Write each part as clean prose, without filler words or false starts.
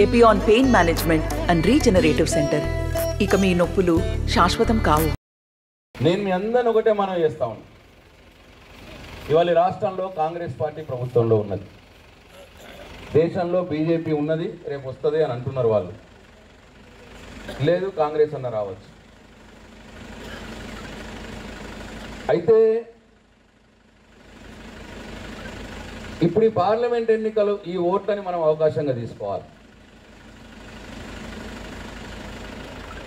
Epione pain management and regenerative centre. ఇక మీ నొప్పులు శాశ్వతం కావు. నేను మీ అందరిని ఒకటే మనం చేస్తా ఉన్నాను. ఇవాళ రాష్ట్రంలో కాంగ్రెస్ పార్టీ ప్రభుత్వంలో ఉన్నది, దేశంలో బీజేపీ ఉన్నది, రేపు వస్తుంది అని అంటున్నారు వాళ్ళు. లేదు కాంగ్రెస్ అన్న రావచ్చు. అయితే ఇప్పుడు ఈ పార్లమెంట్ ఎన్నికలు ఈ ఓట్లని మనం అవకాశంగా తీసుకోవాలి.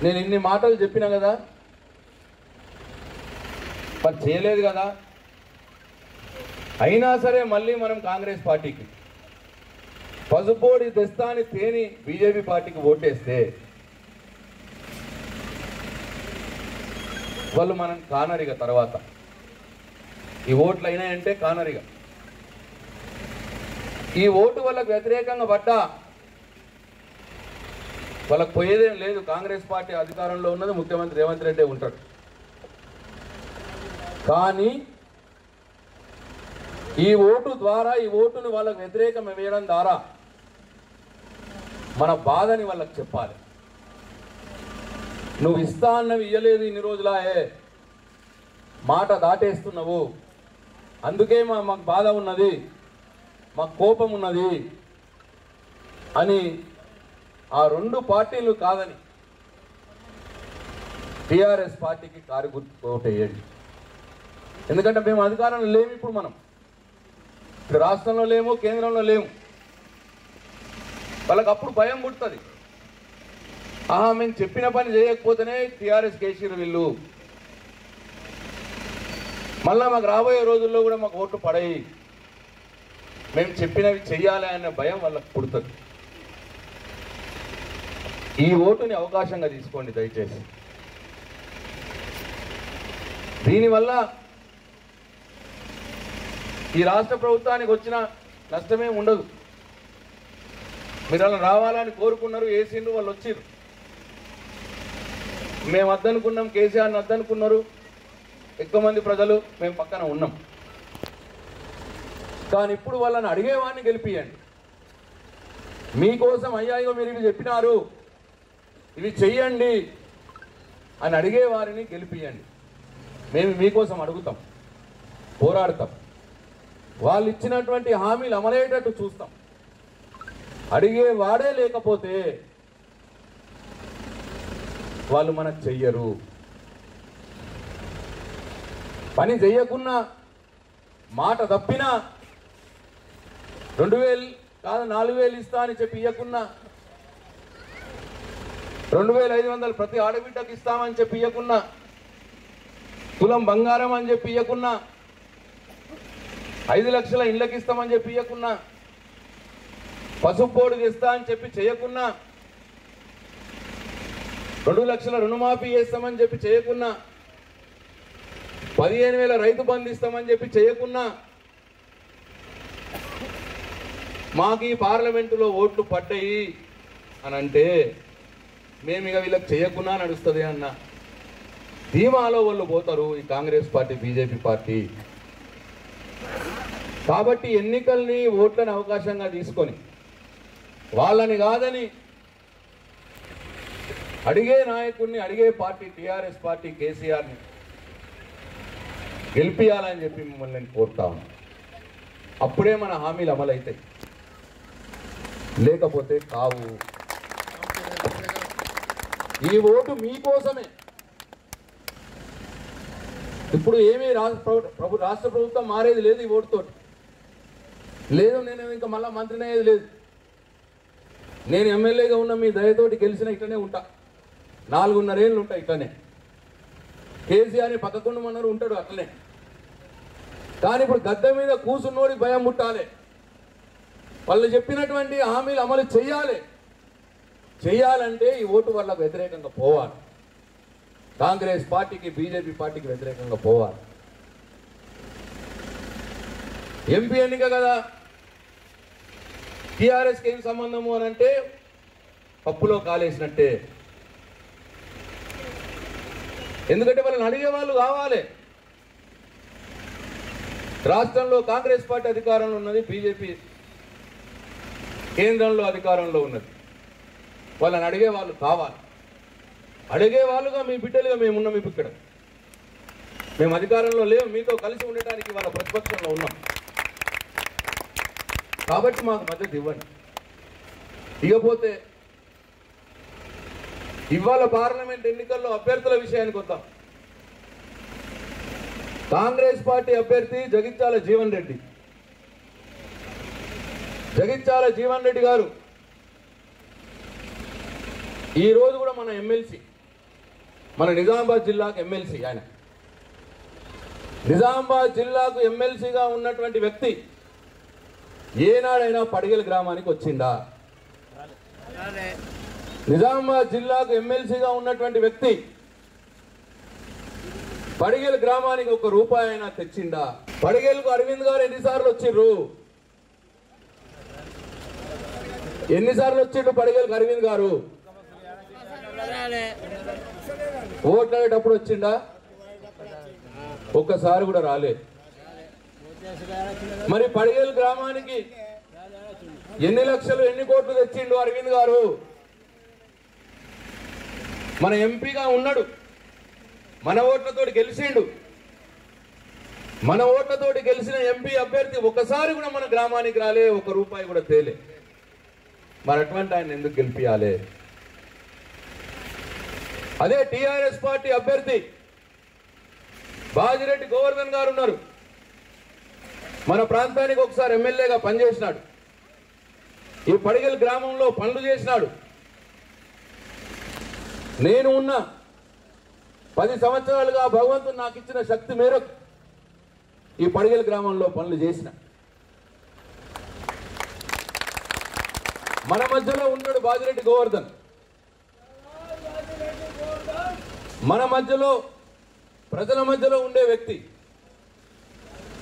నేను ఇన్ని మాటలు చెప్పినా కదా, మరి చేయలేదు కదా. అయినా సరే మళ్ళీ మనం కాంగ్రెస్ పార్టీకి పసుపోడి తెస్తాని తేని బీజేపీ పార్టీకి ఓటేస్తే వాళ్ళు మనం కానరిగా తర్వాత ఈ ఓట్లు అయినాయంటే కానరిగా ఈ ఓటు వాళ్ళకు వ్యతిరేకంగా పడ్డా వాళ్ళకు పోయేదేం లేదు. కాంగ్రెస్ పార్టీ అధికారంలో ఉన్నది, ముఖ్యమంత్రి రేవంత్ రెడ్డి ఉంటాడు. కానీ ఈ ఓటు ద్వారా, ఈ ఓటుని వాళ్ళకు వ్యతిరేకం వేయడం ద్వారా మన బాధని వాళ్ళకి చెప్పాలి. నువ్వు ఇస్తా అన్నవి ఇయ్యలేదు, ఇన్ని రోజులాయే మాట దాటేస్తున్నావు, అందుకే మాకు బాధ ఉన్నది, మాకు కోపం ఉన్నది అని ఆ రెండు పార్టీలు కాదని టీఆర్ఎస్ పార్టీకి కారు గుర్తు ఓటేయండి. ఎందుకంటే మేము అధికారంలో లేము. ఇప్పుడు మనం ఇప్పుడు రాష్ట్రంలో లేము, కేంద్రంలో లేము. వాళ్ళకి అప్పుడు భయం పుడుతుంది. మేము చెప్పిన పని చేయకపోతేనే టీఆర్ఎస్ కేసీఆర్ వీళ్ళు మళ్ళా మాకు రాబోయే రోజుల్లో కూడా మాకు ఓట్లు పడాయి, మేము చెప్పినవి చెయ్యాలి అనే భయం వాళ్ళకి పుడుతుంది. ఈ ఓటుని అవకాశంగా తీసుకోండి దయచేసి. దీనివల్ల ఈ రాష్ట్ర ప్రభుత్వానికి వచ్చిన నష్టమే ఉండదు. మీరు అలా రావాలని కోరుకున్నారు, వేసిండ్రు, వాళ్ళు వచ్చిర్రు. మేము వద్దనుకున్నాం, కేసీఆర్ని వద్దనుకున్నారు ఎక్కువ మంది ప్రజలు, మేము పక్కన ఉన్నాం. కానీ ఇప్పుడు వాళ్ళని అడిగేవాడిని గెలిపియండి. మీకోసం అయ్యాయో మీరు ఇవి చెప్పినారు, ఇవి చెయ్యండి అని అడిగేవారిని గెలిపియండి. మేము మీకోసం అడుగుతాం, పోరాడతాం, వాళ్ళు ఇచ్చినటువంటి హామీలు అమలయ్యేటట్టు చూస్తాం. అడిగేవాడే లేకపోతే వాళ్ళు మనకు చెయ్యరు. పని చెయ్యకున్నా, మాట తప్పినా, 2000 కాదు 4000 ఇస్తా అని చెప్పి ఇవ్వకున్నా, 2500 ప్రతి ఆడబిడ్డకు ఇస్తామని చెప్పి ఇవ్వకున్నా, తులం బంగారం అని చెప్పి ఇవ్వకున్నా, 5 లక్షల ఇళ్ళకి ఇస్తామని చెప్పి ఇవ్వకున్నా, పసుపు పోడు తెస్తా అని చెప్పి చేయకున్నా, 2 లక్షల రుణమాఫీ చేస్తామని చెప్పి చేయకున్నా, 15,000 రైతు బంధు ఇస్తామని చెప్పి చేయకున్నా, మాకు ఈ పార్లమెంటులో ఓట్లు పడ్డాయి అని అంటే మేము ఇక వీళ్ళకి చేయకున్నా నడుస్తుంది అన్న ధీమాలో వాళ్ళు పోతారు ఈ కాంగ్రెస్ పార్టీ, బీజేపీ పార్టీ. కాబట్టి ఎన్నికల్ని, ఓట్లని అవకాశంగా తీసుకొని వాళ్ళని కాదని అడిగే నాయకుడిని, అడిగే పార్టీ టీఆర్ఎస్ పార్టీ, కేసీఆర్ని గెలిపియాలని చెప్పి మిమ్మల్ని నేను కోరుతాను. అప్పుడే మన హామీలు అమలవుతాయి, లేకపోతే కావు. ఈ ఓటు మీకోసమే. ఇప్పుడు ఏమీ రాష్ట్ర ప్రభుత్వం మారేది లేదు ఈ ఓటుతో. లేదు నేను ఇంకా మళ్ళీ మంత్రిని అయ్యేది లేదు. నేను ఎమ్మెల్యేగా ఉన్న మీ దయతోటి గెలిచిన ఇట్లనే ఉంటా, 4.5 ఏళ్ళు ఉంటా ఇట్లనే. కేసీఆర్ని పక్కకుండమన్నారు, ఉంటాడు అట్లనే. కానీ ఇప్పుడు గద్దె మీద కూసున్నోడి భయం పుట్టాలి. వాళ్ళు చెప్పినటువంటి హామీలు అమలు చేయాలంటే ఈ ఓటు వల్ల వ్యతిరేకంగా పోవాలి. కాంగ్రెస్ పార్టీకి, బీజేపీ పార్టీకి వ్యతిరేకంగా పోవాలి. ఎంపీ ఎన్నిక కదా, టీఆర్ఎస్కి ఏం సంబంధము అని అంటే పప్పులో కాలేసినట్టే. ఎందుకంటే వాళ్ళని అడిగే వాళ్ళు కావాలి. రాష్ట్రంలో కాంగ్రెస్ పార్టీ అధికారంలో ఉన్నది, బీజేపీ కేంద్రంలో అధికారంలో ఉన్నది. వాళ్ళని అడిగే వాళ్ళు కావాలి. అడిగే వాళ్ళుగా మీ బిడ్డలుగా మేమున్నాం. ఇప్పుడు ఇక్కడ మేము అధికారంలో లేవు, మీతో కలిసి ఉండటానికి వాళ్ళ ప్రతిపక్షంలో ఉన్నాం. కాబట్టి మాకు మద్దతు ఇవ్వండి. ఇకపోతే ఇవాళ పార్లమెంట్ ఎన్నికల్లో అభ్యర్థుల విషయానికి వద్దాం. కాంగ్రెస్ పార్టీ అభ్యర్థి జగిత్యాల జీవన్ రెడ్డి. జగిత్యాల జీవన్ రెడ్డి గారు ఈరోజు కూడా మన ఎమ్మెల్సీ, మన నిజామాబాద్ జిల్లాకు ఎమ్మెల్సీ. ఆయన నిజామాబాద్ జిల్లాకు ఎమ్మెల్సీగా ఉన్నటువంటి వ్యక్తి ఏనాడైనా పడిగెల గ్రామానికి వచ్చిందా? నిజామాబాద్ జిల్లాకు ఎమ్మెల్సీగా ఉన్నటువంటి వ్యక్తి పడిగెల గ్రామానికి ₹1 అయినా తెచ్చిందా? పడిగెలకు అరవింద్ గారు ఎన్నిసార్లు వచ్చిర్రు? ఎన్నిసార్లు వచ్చిండు పడిగెలకు అరవింద్ గారు? ఓట్లాడేటప్పుడు వచ్చిండా? ఒక్కసారి కూడా రాలే. మరి పడిగెల గ్రామానికి ఎన్ని లక్షలు ఎన్ని కోట్లు తెచ్చిండు అరవింద్ గారు? మన ఎంపీగా ఉన్నాడు, మన ఓట్లతోటి గెలిచిండు. మన ఓట్లతోటి గెలిచిన ఎంపీ అభ్యర్థి ఒకసారి కూడా మన గ్రామానికి రాలే, ₹1 కూడా తేలే. మరి అటువంటి ఆయన ఎందుకు గెలిపియాలి? అదే టిఆర్ఎస్ పార్టీ అభ్యర్థి బాజిరెడ్డి గోవర్ధన్ గారు ఉన్నారు. మన ప్రాంతానికి ఒకసారి ఎమ్మెల్యేగా పనిచేసినాడు. ఈ పడిగెల గ్రామంలో పనులు చేసినాడు. నేను ఉన్న 10 సంవత్సరాలుగా భగవంతుడు నాకు ఇచ్చిన శక్తి మేరకు ఈ పడిగెల గ్రామంలో పనులు చేసిన. మన మధ్యలో ఉన్నాడు బాజిరెడ్డి గోవర్ధన్. మన మధ్యలో, ప్రజల మధ్యలో ఉండే వ్యక్తి.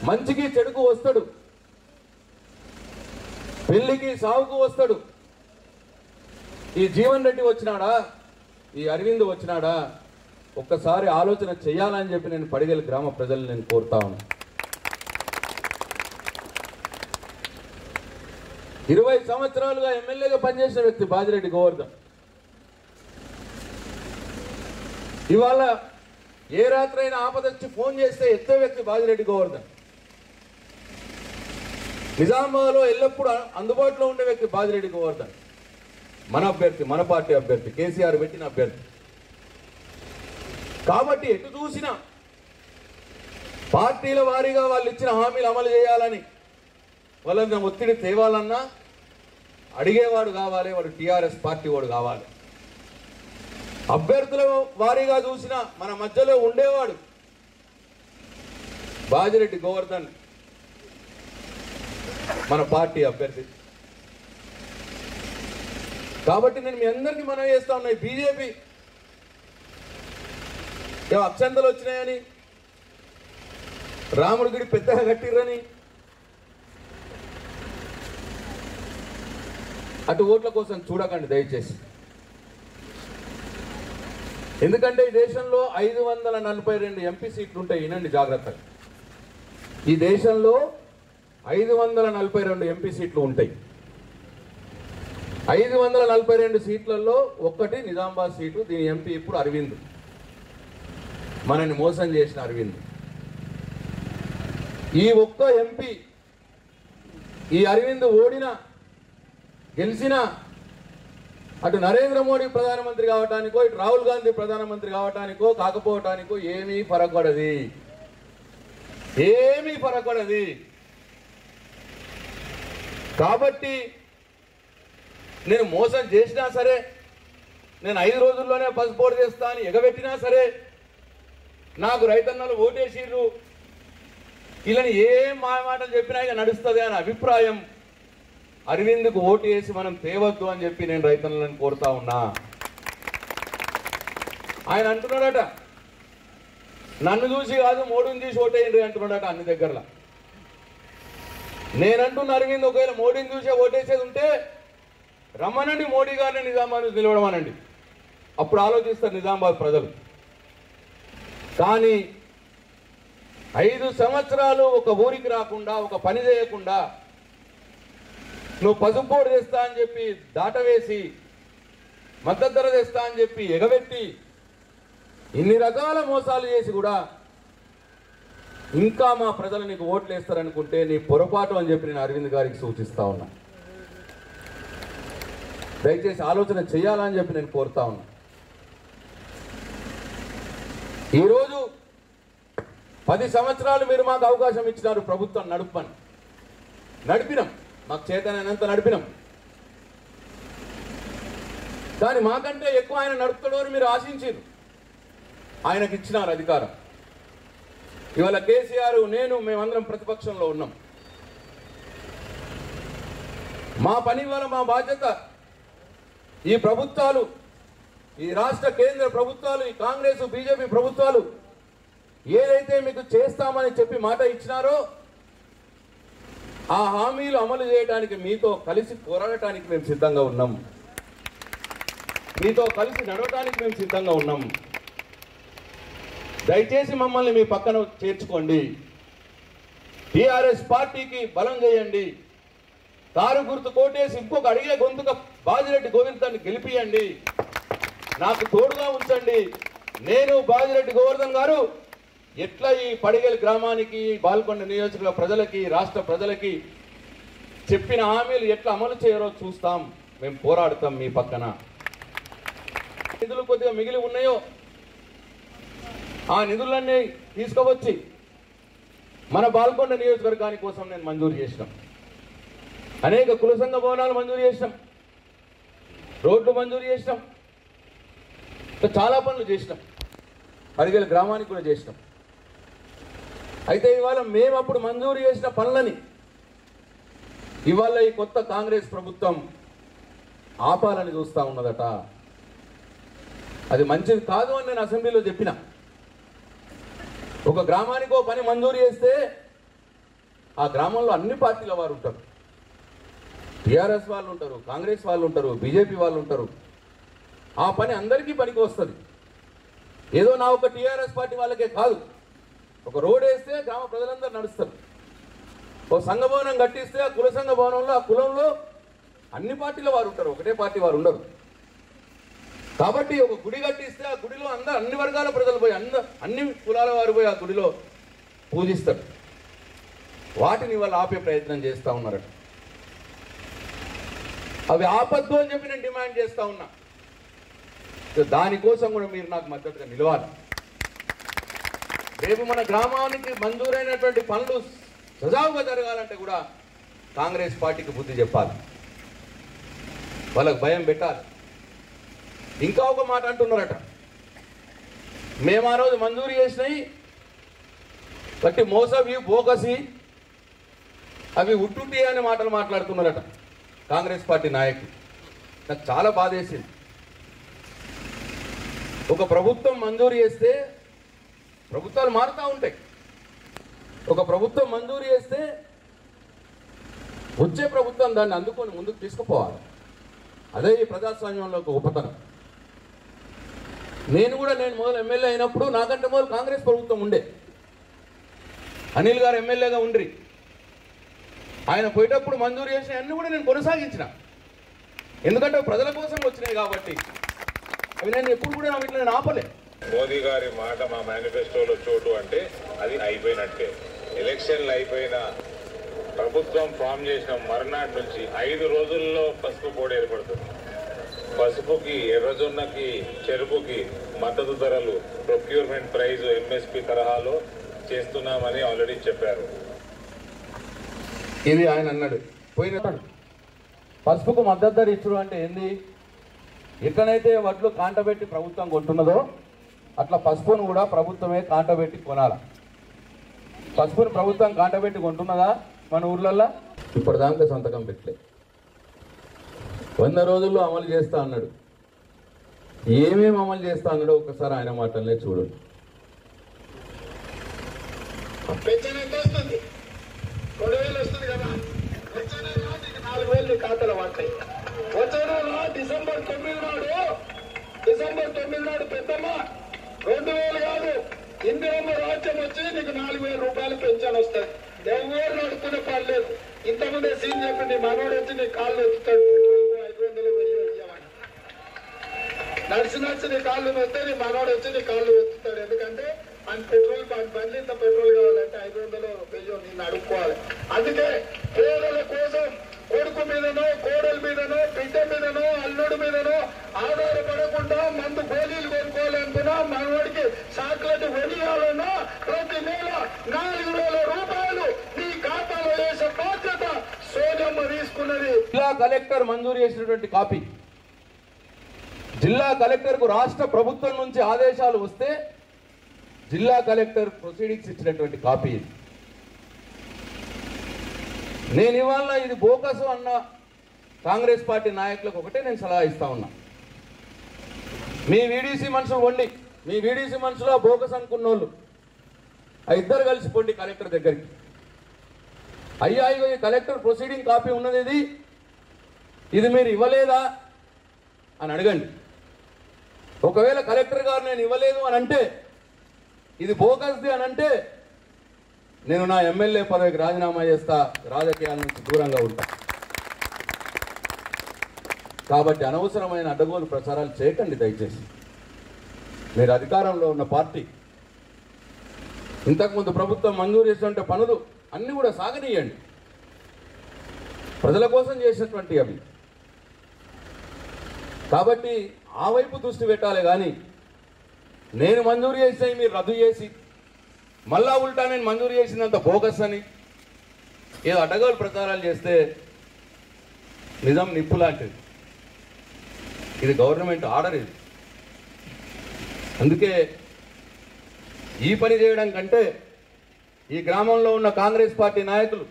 మంచికి చెడుకు వస్తాడు, పెళ్లికి సాగుకు వస్తాడు. ఈ జీవన్ రెడ్డి వచ్చినాడా, ఈ అరవింద్ వచ్చినాడా? ఒక్కసారి ఆలోచన చేయాలని చెప్పి నేను పడిగెల గ్రామ ప్రజల్ని నేను కోరుతా ఉన్నా. 20 సంవత్సరాలుగా ఎమ్మెల్యేగా పనిచేసిన వ్యక్తి బాజిరెడ్డి గోవర్ధన్. ఇవాళ ఏ రాత్రైనా ఆపదొచ్చి ఫోన్ చేస్తే ఎత్తే వ్యక్తి బాజిరెడ్డి గోవర్ధన్. నిజామాబాద్లో ఎల్లప్పుడూ అందుబాటులో ఉండే వ్యక్తి బాజిరెడ్డి గోవర్ధన్. మన అభ్యర్థి, మన పార్టీ అభ్యర్థి, కేసీఆర్ పెట్టిన అభ్యర్థి. కాబట్టి ఎటు చూసినా పార్టీల వారీగా వాళ్ళు ఇచ్చిన హామీలు అమలు చేయాలని, వాళ్ళని ఒత్తిడి తేవాలన్నా అడిగేవాడు కావాలి, వాడు టీఆర్ఎస్ పార్టీ వాడు కావాలి. అభ్యర్థుల వారీగా చూసినా మన మధ్యలో ఉండేవాడు బాజిరెడ్డి గోవర్ధన్, మన పార్టీ అభ్యర్థి. కాబట్టి నేను మీ అందరికీ మనవి చేస్తా ఉన్నా, బీజేపీ అక్షంతలు వచ్చినాయని, రాముడి గుడి పెద్దగా కట్టిర్రని, అటు ఓట్ల కోసం చూడకండి దయచేసి. ఎందుకంటే ఈ దేశంలో 542 ఎంపీ సీట్లు ఉంటాయి. వినండి జాగ్రత్తగా. ఈ దేశంలో 542 ఎంపీ సీట్లు ఉంటాయి. 542 సీట్లలో ఒక్కటి నిజామాబాద్ సీటు. దీని ఎంపీ ఇప్పుడు అరవింద్, మనల్ని మోసం చేసిన అరవింద్. ఈ ఒక్క ఎంపీ, ఈ అరవింద్ ఓడినా గెలిచినా అటు నరేంద్ర మోడీ ప్రధానమంత్రి కావటానికో, ఇటు రాహుల్ గాంధీ ప్రధానమంత్రి కావటానికో కాకపోవటానికో ఏమీ ఫరకపడది, ఏమీ ఫరకపడది. కాబట్టి నేను మోసం చేసినా సరే, నేను 5 రోజుల్లోనే పసుపోటు చేస్తా అని ఎగబెట్టినా సరే, నాకు రైతన్నలు ఓటేసిర్రు, ఇలాని ఏం మాటలు చెప్పినా ఇక నడుస్తుంది అనే అభిప్రాయం అరవింద్కు ఓటు వేసి మనం తేవద్దు అని చెప్పి నేను రైతన్నలను కోరుతా ఉన్నా. ఆయన అంటున్నాడట, నన్ను చూసి కాదు మోడీని చూసి ఓటేయండి అంటున్నాడట అన్ని దగ్గరలో. నేనంటున్న అరవింద్ ఒకవేళ మోడీని చూసే ఓటేసేది ఉంటే రమ్మనండి, మోడీ గారిని నిజామాబాద్ నిలవడమనండి, అప్పుడు ఆలోచిస్తారు నిజామాబాద్ ప్రజలు. కానీ 5 సంవత్సరాలు ఒక ఊరికి రాకుండా, ఒక పని చేయకుండా, నువ్వు పసుపోటు చేస్తా అని చెప్పి దాటవేసి మద్దతు ధర తెస్తా అని చెప్పి ఎగబెట్టి ఇన్ని రకాల మోసాలు చేసి కూడా ఇంకా మా ప్రజలు నీకు ఓట్లు వేస్తారనుకుంటే నీ పొరపాటు అని చెప్పి నేను అరవింద్ గారికి సూచిస్తా ఉన్నా. దయచేసి ఆలోచన చేయాలని చెప్పి నేను కోరుతా ఉన్నా. ఈరోజు 10 సంవత్సరాలు మీరు మాకు అవకాశం ఇచ్చినారు ప్రభుత్వం నడిపినాం, మాకు చేతనైనంత నడిపినాం. కానీ మాకంటే ఎక్కువ ఆయన నడుపుతాడు అని మీరు ఆశించారు. ఆయనకి ఇచ్చినారు అధికారం. ఇవాళ కేసీఆర్ మేమందరం ప్రతిపక్షంలో ఉన్నాం. మా పని వల్ల మా బాధ్యత ఈ ప్రభుత్వాలు, ఈ రాష్ట్ర కేంద్ర ప్రభుత్వాలు, ఈ కాంగ్రెస్ బీజేపీ ప్రభుత్వాలు ఏదైతే మీకు చేస్తామని చెప్పి మాట ఇచ్చినారో ఆ హామీలు అమలు చేయడానికి మీతో కలిసి పోరాడటానికి మేము సిద్ధంగా ఉన్నాం. మీతో కలిసి నడవడానికి మేము సిద్ధంగా ఉన్నాం. దయచేసి మమ్మల్ని మీ పక్కన చేర్చుకోండి. టీఆర్ఎస్ పార్టీకి బలం చేయండి. కారు గుర్తు కోటేసి ఇంకొక అడిగే గొంతుక బాజిరెడ్డి గోవర్ధన్ గెలిపియండి. నాకు తోడుగా ఉంచండి. నేను బాజిరెడ్డి గోవర్ధన్ గారు ఎట్లా ఈ పడిగెల్ గ్రామానికి, బాల్కొండ నియోజకవర్గ ప్రజలకి, రాష్ట్ర ప్రజలకి చెప్పిన హామీలు ఎట్లా అమలు చేయరో చూస్తాం. మేము పోరాడతాం మీ పక్కన. నిధులు కొద్దిగా మిగిలి ఉన్నాయో ఆ నిధులన్నీ తీసుకువచ్చి మన బాల్కొండ నియోజకవర్గాని కోసం నేను మంజూరు చేసినాం. అనేక కుల సంఘ భవనాలు మంజూరు చేసినాం, రోడ్లు మంజూరు చేసినాం, చాలా పనులు చేసినాం. పడిగెల గ్రామానికి కూడా చేసినాం. అయితే ఇవాళ మేము అప్పుడు మంజూరు చేసిన పనులని ఇవాళ ఈ కొత్త కాంగ్రెస్ ప్రభుత్వం ఆపాలని చూస్తూ ఉన్నదట. అది మంచిది కాదు అని నేను అసెంబ్లీలో చెప్పిన. ఒక గ్రామానికి ఓ పని మంజూరు చేస్తే ఆ గ్రామంలో అన్ని పార్టీల వారు ఉంటారు. టీఆర్ఎస్ వాళ్ళు ఉంటారు, కాంగ్రెస్ వాళ్ళు ఉంటారు, బీజేపీ వాళ్ళు ఉంటారు. ఆ పని అందరికీ పనికి వస్తుంది. ఏదో నా ఒక టీఆర్ఎస్ పార్టీ వాళ్ళకే కాదు. ఒక రోడ్ వేస్తే గ్రామ ప్రజలందరూ నడుస్తారు. ఓ సంఘ భవనం కట్టిస్తే ఆ కుల సంఘ భవనంలో, ఆ కులంలో అన్ని పార్టీల వారు ఉంటారు, ఒకటే పార్టీ వారు ఉండరు. కాబట్టి ఒక గుడి కట్టిస్తే ఆ గుడిలో అన్ని వర్గాల ప్రజలు పోయి, అన్ని కులాల వారు పోయి ఆ గుడిలో పూజిస్తారు. వాటిని వాళ్ళు ఆపే ప్రయత్నం చేస్తూ ఉన్నారట. అవి ఆపద్దు అని చెప్పి నేను డిమాండ్ చేస్తూ ఉన్నా. దానికోసం కూడా మీరు నాకు మద్దతుగా నిలవాలి. రేపు మన గ్రామానికి మంజూరైనటువంటి పనులు సజావుగా జరగాలంటే కూడా కాంగ్రెస్ పార్టీకి బుద్ధి చెప్పాలి, వాళ్ళకు భయం పెట్టాలి. ఇంకా ఒక మాట అంటున్నారట, మేము ఆ రోజు మంజూరు చేసినాయి బట్టి మోసవి బోకసి అవి ఉట్టుటి అనే మాటలు మాట్లాడుతున్నారట కాంగ్రెస్ పార్టీ నాయకులు. నాకు చాలా బాధేసింది. ఒక ప్రభుత్వం మంజూరు చేస్తే, ప్రభుత్వాలు మారుతూ ఉంటాయి, ఒక ప్రభుత్వం మంజూరు చేస్తే వచ్చే ప్రభుత్వం దాన్ని అందుకొని ముందుకు తీసుకుపోవాలి. అదే ఈ ప్రజాస్వామ్యంలో ఒక ఉపతనం. నేను మొదలు ఎమ్మెల్యే అయినప్పుడు నాకంటే మొదలు కాంగ్రెస్ ప్రభుత్వం ఉండే. అనిల్ గారు ఎమ్మెల్యేగా ఉండ్రి. ఆయన పోయేటప్పుడు మంజూరు చేసిన అన్ని కూడా నేను కొనసాగించిన. ఎందుకంటే ప్రజల కోసం వచ్చినాయి కాబట్టి అవి నేను ఎప్పుడు కూడా నా వీటిని నేను ఆపలే. మోదీ గారి మాట మా మేనిఫెస్టోలో చోటు అంటే అది అయిపోయినట్టే. ఎలక్షన్లు అయిపోయిన ప్రభుత్వం ఫామ్ చేసిన మర్నాటి నుంచి 5 రోజుల్లో పసుపు కోడ్ ఏర్పడుతుంది. పసుపుకి, ఎర్రజొన్నకి, చెరుకుకి మద్దతు ధరలు ప్రొక్యూర్మెంట్ ప్రైజ్ ఎంఎస్పి తరహాలో చేస్తున్నామని ఆల్రెడీ చెప్పారు. ఇది ఆయన అన్నాడు. పోయిన పసుపుకు మద్దతు ధర ఇచ్చుడు అంటే ఏంది? ఎట్లనైతే వడ్లు కాంటబెట్టి ప్రభుత్వం కొంటున్నదో అట్లా పసుపును కూడా ప్రభుత్వమే కాంటబెట్టి కొనాల. పసుపును ప్రభుత్వం కాంటబెట్టి కొంటున్నదా మన ఊర్లల్లో? ఇప్పటిదాకా సంతకం పెట్టలే. 100 రోజుల్లో అమలు చేస్తా అన్నాడు. ఏమేమి అమలు చేస్తా అన్నాడో ఒకసారి ఆయన మాటలనే చూడండి. పెన్షన్ ఎంత వస్తుంది? 2000 వస్తుంది కదా. పెన్షన్ 4000 ఖాతాలో పడతాయి. వచ్చే డిసెంబర్ 9 నాడు పెద్దమ్మ 2000 కాదు, ఇందిరమ్మ రాజ్యం వచ్చి నీకు 4000 రూపాయలు పెన్షన్ వస్తుంది. ఎవరు నడుపుకునే పని లేదు. ఇంతకుముందే సీన్ చెప్పి నీ మనోడు వచ్చి నీ కాళ్ళు ఎత్తుతాడు. 500 ఇవ్వాలి. నడిచి నీ కాళ్ళు వస్తే నీ మనోడు వచ్చి నీ కాళ్ళు ఎత్తుతాడు. ఎందుకంటే మన పెట్రోల్ బండి ఇంత పెట్రోల్ కావాలంటే 500 1000 నిన్ను అడుక్కోవాలి. అందుకే పేదల కోసం కొడుకు మీదనో కోడల మీదనో బిడ్డ మీదనో అల్లుడి మీదనో ఆధారపడకుండా మందు గోళీలు కొనుక్కోవాలనుకున్నా మనవాడికి చాక్లెట్ కొనియాలన్నా ప్రతి నెల 4000 రూపాయలు నీ ఖాతాలో వేసే బాధ్యత సోనియమ్మ తీసుకున్నది. జిల్లా కలెక్టర్ మంజూరు చేసినటువంటి కాపీ, జిల్లా కలెక్టర్కు రాష్ట్ర ప్రభుత్వం నుంచి ఆదేశాలు వస్తే జిల్లా కలెక్టర్ ప్రొసీడింగ్స్ ఇచ్చినటువంటి కాపీ ఇది. నేను ఇవాళ ఇది బోకసు అన్న కాంగ్రెస్ పార్టీ నాయకులకు ఒకటే నేను సలహా ఇస్తా ఉన్నా. మీ వీడీసీ మనుషులు వండి, మీ వీడీసీ మనుషులు బోకస్ అనుకున్న వాళ్ళు ఆ ఇద్దరు కలిసి పొండి కలెక్టర్ దగ్గరికి. అయ్యా ఇగో ఈ కలెక్టర్ ప్రొసీడింగ్ కాపీ ఉన్నది, ఇది మీరు ఇవ్వలేదా అని అడగండి. ఒకవేళ కలెక్టర్ గారు నేను ఇవ్వలేదు అని అంటే, ఇది బోకస్ది అని అంటే, నేను నా ఎమ్మెల్యే పదవికి రాజీనామా చేస్తా, రాజకీయాల నుంచి దూరంగా ఉంటా. కాబట్టి అనవసరమైన అడ్డగోలు ప్రచారాలు చేయకండి దయచేసి. మీరు అధికారంలో ఉన్న పార్టీ, ఇంతకుముందు ప్రభుత్వం మంజూరు చేసినటువంటి పనులు అన్నీ కూడా సాగనీయండి. ప్రజల కోసం చేసినటువంటి అవి. కాబట్టి ఆ వైపు దృష్టి పెట్టాలి కానీ నేను మంజూరు చేస్తే మీరు రద్దు చేసి మళ్ళా ఉల్టా నేను మంజూరు చేసినంత బోగస్ అని ఏదో అడ్డగోలు ప్రచారాలు చేస్తే నిజం నిప్పు లాంటిది. ఇది గవర్నమెంట్ ఆర్డర్ ఇది. అందుకే ఈ పని చేయడం కంటే ఈ గ్రామంలో ఉన్న కాంగ్రెస్ పార్టీ నాయకులు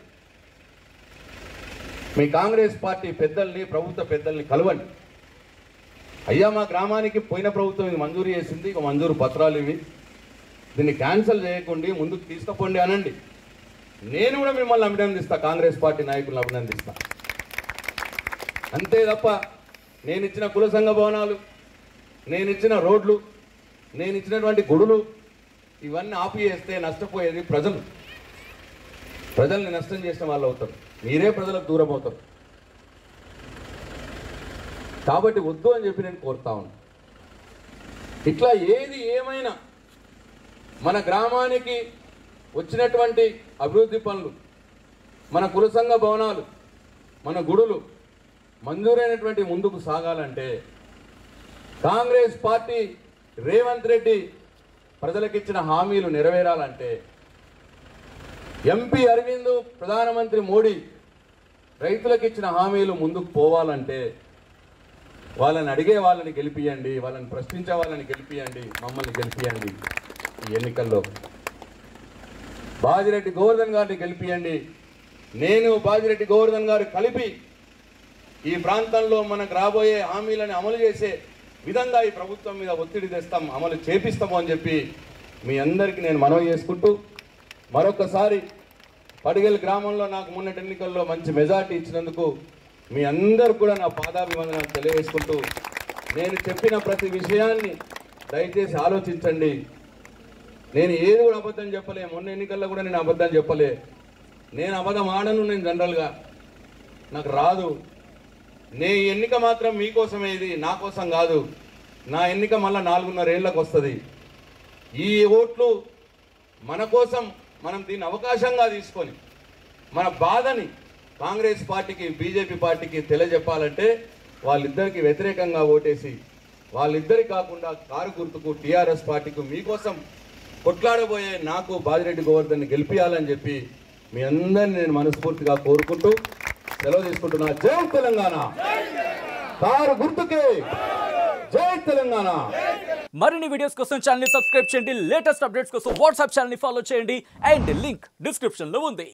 మీ కాంగ్రెస్ పార్టీ పెద్దల్ని, ప్రభుత్వ పెద్దల్ని కలవండి. అయ్యా మా గ్రామానికి పోయిన ప్రభుత్వం ఇది మంజూరు చేసింది, ఇక మంజూరు పత్రాలు ఇవి, దీన్ని క్యాన్సిల్ చేయకుండా ముందుకు తీసుకుపోండి అనండి. నేను కూడా మిమ్మల్ని అభినందిస్తా, కాంగ్రెస్ పార్టీ నాయకులను అభినందిస్తా. అంతే తప్ప నేను ఇచ్చిన కుల సంఘ భవనాలు, నేను ఇచ్చిన రోడ్లు, నేను ఇచ్చినటువంటి గుడులు ఇవన్నీ ఆపి చేస్తే నష్టపోయేది ప్రజలు. ప్రజల్ని నష్టం చేసిన వాళ్ళు అవుతారు, మీరే ప్రజలకు దూరం అవుతారు. కాబట్టి వద్దు అని చెప్పి నేను కోరుతా ఉన్నాను. ఇట్లా ఏది ఏమైనా మన గ్రామానికి వచ్చినటువంటి అభివృద్ధి పనులు, మన కుల సంఘ భవనాలు, మన గుడులు మంజూరైనటువంటి ముందుకు సాగాలంటే కాంగ్రెస్ పార్టీ రేవంత్ రెడ్డి ప్రజలకు ఇచ్చిన హామీలు నెరవేరాలంటే, ఎంపీ అరవింద్, ప్రధానమంత్రి మోడీ రైతులకు ఇచ్చిన హామీలు ముందుకు పోవాలంటే వాళ్ళని అడిగే వాళ్ళని గెలిపియండి, వాళ్ళని ప్రశ్నించే వాళ్ళని గెలిపియండి, మమ్మల్ని గెలిపియండి. ఈ ఎన్నికల్లో బాజిరెడ్డి గోవర్ధన్ గారిని గెలిపియండి. నేను బాజిరెడ్డి గోవర్ధన్ గారు కలిపి ఈ ప్రాంతంలో మనకు రాబోయే హామీలను అమలు చేసే విధంగా ఈ ప్రభుత్వం మీద ఒత్తిడి తెస్తాం, అమలు చేపిస్తాము అని చెప్పి మీ అందరికీ నేను మనవి చేసుకుంటూ, మరొకసారి పడిగెల్ గ్రామంలో నాకు మొన్నటి ఎన్నికల్లో మంచి మెజార్టీ ఇచ్చినందుకు మీ అందరు కూడా నా పాదాభివందనాలు తెలియజేసుకుంటూ, నేను చెప్పిన ప్రతి విషయాన్ని దయచేసి ఆలోచించండి. నేను ఏది కూడా అబద్ధం చెప్పలే, మొన్న ఎన్నికల్లో కూడా నేను అబద్ధం చెప్పలే. నేను అబద్ధం ఆడను, నేను జనరల్గా నాకు రాదు. నే ఎన్నిక మాత్రం మీకోసమే, ఇది నా కోసం కాదు. నా ఎన్నిక మళ్ళీ 4.5 ఏళ్ళకు వస్తుంది. ఈ ఓట్లు మన కోసం, మనం దీన్ని అవకాశంగా తీసుకొని మన బాధని కాంగ్రెస్ పార్టీకి, బీజేపీ పార్టీకి తెలియజెప్పాలంటే వాళ్ళిద్దరికి వ్యతిరేకంగా ఓటేసి, వాళ్ళిద్దరి కాకుండా కారు గుర్తుకు టీఆర్ఎస్ పార్టీకి మీకోసం కొట్లాడబోయే నాకు బాజిరెడ్డి గోవర్ధన్ని గెలిపియాలని చెప్పి మీ అందరిని నేను మనస్ఫూర్తిగా కోరుకుంటూ సెలవు తీసుకుంటున్నా. జై తెలంగాణ, కారు గుర్తుకే జై తెలంగాణ. మరిన్ని వీడియోస్ కోసం ఛానల్ ని సబ్స్క్రైబ్ చేయండి, లేటెస్ట్ అప్డేట్స్ కోసం వాట్సాప్ ఛానల్ ని ఫాలో చేయండి, అండ్ లింక్ డిస్క్రిప్షన్ లో ఉంది.